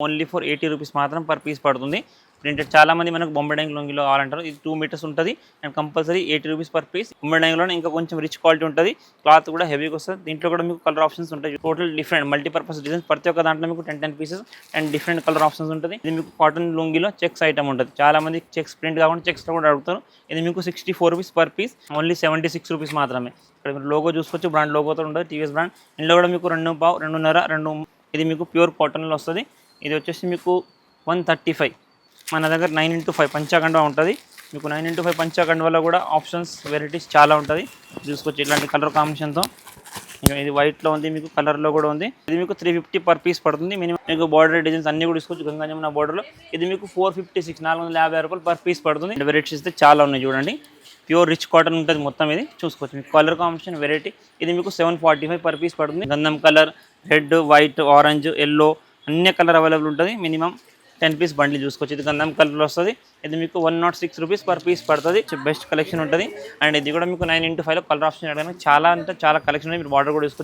Only for 80 rupees మాత్రం per piece పడుతుంది. Printed చాలా మంది మనకు బొంబాయి డైయింగ్ లొంగిలో కావాలంటారు. ఇది 2 మీటర్స్ ఉంటుంది and compulsory 80 rupees per piece. Bombay డైయింగ్లోనే ఇంకా కొంచెం రిచ్ క్వాలిటీ ఉంటుంది. క్లాత్ కూడా హెవీగా వస్తుంది. దీంట్లో కూడా మీకు కలర్ ఆప్షన్స్ ఉంటాయి. Total different multipurpose designs. ప్రతి ఒక్క దాంట్లో మీకు 10 pieces and different colour options ఉంటుంది. ఇది మీకు కాటన్ లుంగిలో చెక్స్ ఐటమ్ ఉంటుంది. చాలా మంది చెక్స్ ప్రింట్ కాకుండా చెక్స్లో కూడా అడుగుతారు. ఇది మీకు 64 rupees per piece. Only 76 rupees మాత్రమే. ఇక్కడ మీరు లోగో చూసుకోవచ్చు. బ్రాండ్ లోగోతో ఉంటుంది. TVS brand. ఇందులో కూడా మీకు 2 పావు 2.5 2. ఇది మీకు ప్యూర్ కాటన్లో వస్తుంది. ఇది వచ్చేసి మీకు 135. మన దగ్గర 9x5 పంచాకండా ఉంటుంది. మీకు 9x5 పంచాకండాలో కూడా ఆప్షన్స్ వెరైటీస్ చాలా ఉంటుంది. చూసుకోవచ్చు ఇట్లాంటి కలర్ కాంబినేషన్తో. ఇది వైట్లో ఉంది, మీకు కలర్లో కూడా ఉంది. ఇది మీకు 350 పర్ పీస్ పడుతుంది. మినిమం మీకు బార్డర్ డిజైన్స్ అన్ని కూడా తీసుకోవచ్చు. గంగా జమున బార్డర్లో ఇది మీకు 456 450 రూపాయలు పర్ పీస్ పడుతుంది. వెరైటీస్ అయితే చాలా ఉన్నాయి చూడండి. ప్యూర్ రిచ్ కాటన్ ఉంటుంది మొత్తం. ఇది చూసుకోవచ్చు మీకు కలర్ కాంబినేషన్ వెరైటీ. ఇది మీకు 745 పర్ పీస్ పడుతుంది. గంధం colour, red, white, orange, yellow అన్ని కలర్ అవైలబుల్ ఉంటుంది. మినిమం 10 పీస్ బండిల్ చూసుకోవచ్చు. ఇది గంధం కలర్లో వస్తుంది. ఇది మీకు 106 రూపీస్ పర్ పీస్ పడుతుంది. బెస్ట్ కలెక్షన్ ఉంటుంది. అండ్ ఇది కూడా మీకు 9x5లో కలర్ ఆప్షన్ చాలా అంటే చాలా కలెక్షన్ ఉంది. మీరు బార్డర్ కూడా చూసుకోవచ్చు.